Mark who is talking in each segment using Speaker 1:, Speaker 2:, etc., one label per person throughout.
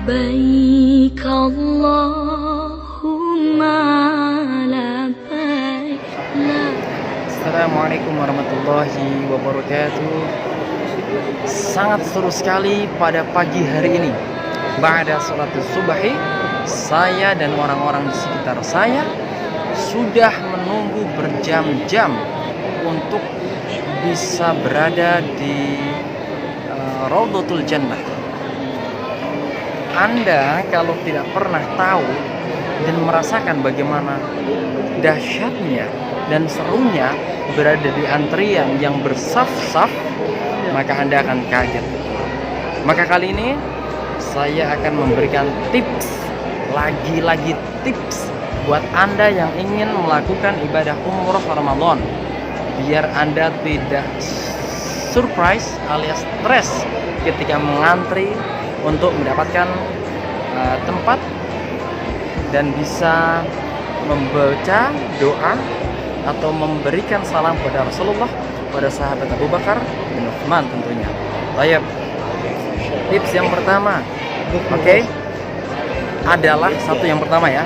Speaker 1: لبيك اللهم لبيك
Speaker 2: Assalamualaikum warahmatullahi wabarakatuh. Sangat seru sekali pada pagi hari ini. Ba'da sholat subahi, saya dan orang-orang di sekitar saya sudah menunggu berjam-jam untuk bisa berada di Raudhatul Jannah. Anda kalau tidak pernah tahu dan merasakan bagaimana dahsyatnya dan serunya berada di antrian yang bersaf-saf, maka Anda akan kaget. Maka kali ini saya akan memberikan tips, lagi-lagi tips buat Anda yang ingin melakukan ibadah umroh Ramadan, biar Anda tidak surprise alias stres ketika mengantri untuk mendapatkan tempat dan bisa membaca doa atau memberikan salam kepada Rasulullah, pada sahabat Abu Bakar bin Uthman tentunya. Baik. Tips yang pertama, adalah yang pertama ya.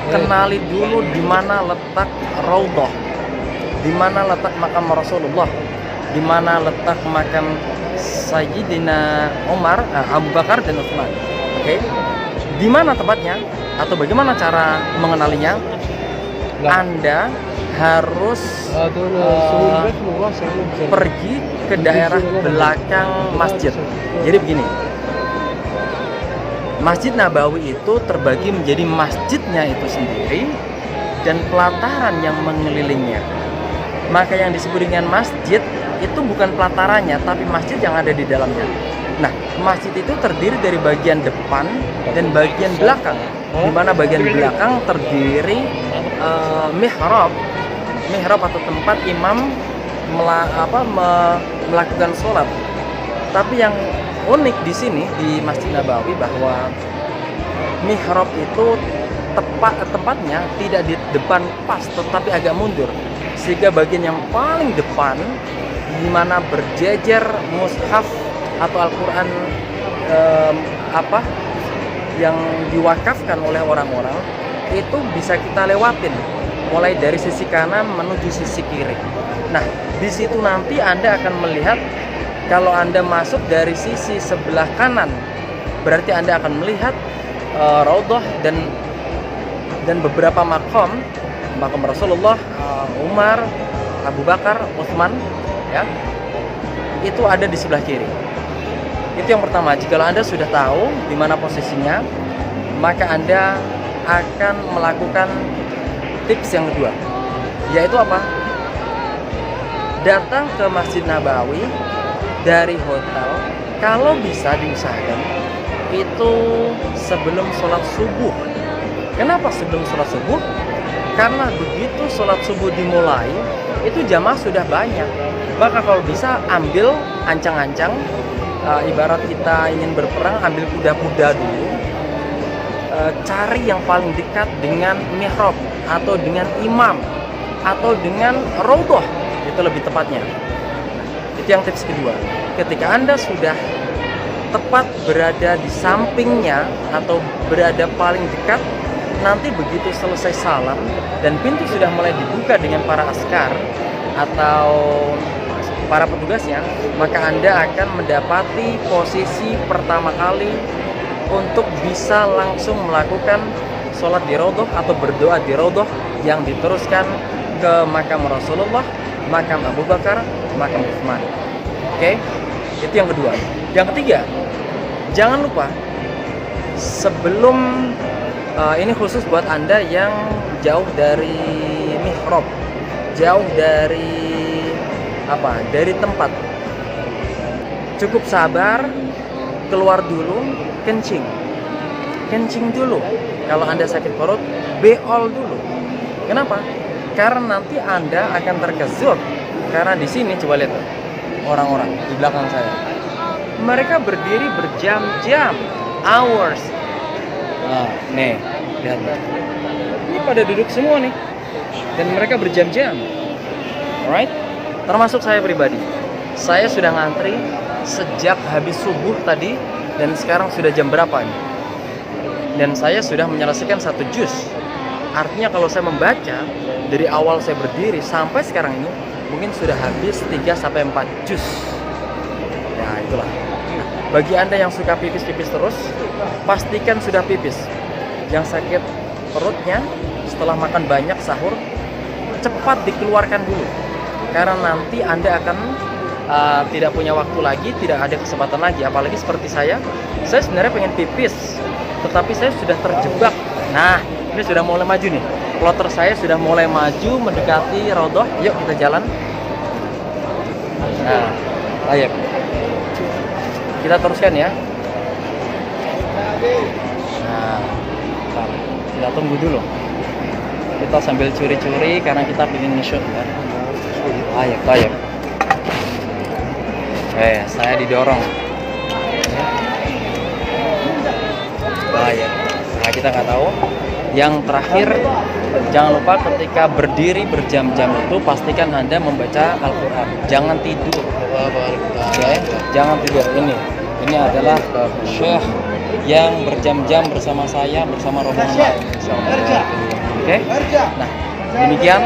Speaker 2: Kenali dulu di mana letak Raudhah, di mana letak makam Rasulullah, di mana letak makam Sayyidina Umar, Abu Bakar dan Utsman. Di mana tempatnya atau bagaimana cara mengenalinya? Anda harus pergi ke daerah belakang masjid. Jadi begini, Masjid Nabawi itu terbagi menjadi masjidnya itu sendiri dan pelataran yang mengelilingnya. Maka yang disebut dengan masjid itu bukan pelatarannya, tapi masjid yang ada di dalamnya. Nah, masjid itu terdiri dari bagian depan dan bagian belakang, di mana bagian belakang terdiri mihrab atau tempat imam melakukan sholat. Tapi yang unik di sini di Masjid Nabawi bahwa mihrab itu tempatnya tidak di depan pas, tetapi agak mundur, sehingga bagian yang paling depan di mana berjejer mushaf atau Al-Quran yang diwakafkan oleh orang-orang itu bisa kita lewatin mulai dari sisi kanan menuju sisi kiri. Nah, di situ nanti Anda akan melihat, kalau Anda masuk dari sisi sebelah kanan, berarti Anda akan melihat Raudhah dan beberapa makam Rasulullah, Umar, Abu Bakar, Utsman, ya, itu ada di sebelah kiri. Itu yang pertama. Jika Anda sudah tahu di mana posisinya, maka Anda akan melakukan tips yang kedua, yaitu apa? Datang ke Masjid Nabawi dari hotel, kalau bisa diusahakan itu sebelum sholat subuh. Kenapa sebelum sholat subuh? Karena begitu sholat subuh dimulai, itu jamaah sudah banyak. Maka kalau bisa ambil ancang-ancang, ibarat kita ingin berperang, ambil kuda-kuda dulu, cari yang paling dekat dengan mihrab atau dengan imam atau dengan Raudhah, itu lebih tepatnya. Itu yang tips kedua. Ketika Anda sudah tepat berada di sampingnya atau berada paling dekat, nanti begitu selesai salam dan pintu sudah mulai dibuka dengan para askar atau para petugasnya, maka Anda akan mendapati posisi pertama kali untuk bisa langsung melakukan sholat di Raudhah atau berdoa di Raudhah yang diteruskan ke makam Rasulullah, makam Abu Bakar, makam Utsman. Itu yang kedua. Yang ketiga, jangan lupa sebelum ini khusus buat Anda yang jauh dari mihrab, jauh dari tempat, cukup sabar, keluar dulu, kencing dulu. Kalau Anda sakit perut, beol dulu. Kenapa? Karena nanti Anda akan terkejut. Karena di sini coba lihat orang-orang di belakang saya, mereka berdiri berjam-jam, hours. Nih, lihat. Ini pada duduk semua nih, dan mereka berjam-jam. Alright? Termasuk saya pribadi. Saya sudah ngantri sejak habis subuh tadi Dan sekarang sudah jam berapa nih? Dan saya sudah menyelesaikan 1 juz. Artinya kalau saya membaca dari awal saya berdiri sampai sekarang ini mungkin sudah habis 3-4 juz. Ya itulah. Nah, bagi Anda yang suka pipis-pipis terus, pastikan sudah pipis. Yang sakit perutnya setelah makan banyak sahur, cepat dikeluarkan dulu. Karena nanti Anda akan tidak punya waktu lagi, tidak ada kesempatan lagi. Apalagi seperti saya sebenarnya pengen pipis, tetapi saya sudah terjebak. Nah, ini sudah mulai maju nih. Plotter saya sudah mulai maju mendekati Raudhah. Yuk kita jalan. Nah, ayo. Kita teruskan ya. Nah, bentar. Kita tunggu dulu. Kita sambil curi-curi karena kita ingin nge-shoot ya. Ayo. Saya didorong. Ayo. Nah, kita nggak tahu. Yang terakhir, jangan lupa ketika berdiri berjam-jam itu pastikan Anda membaca Al-Quran. Jangan tidur. Okay? Jangan tidur. Ini adalah Syekh yang berjam-jam bersama saya, bersama rombongan lain. Oke? Nah, demikian.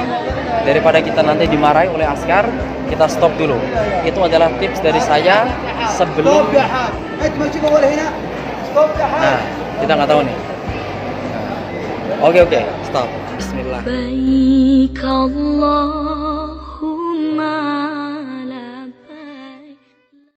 Speaker 2: Daripada kita nanti dimarahi oleh askar, kita stop dulu. Itu adalah tips dari saya sebelum. Nah, kita nggak tahu nih. Oke, stop. Bismillah.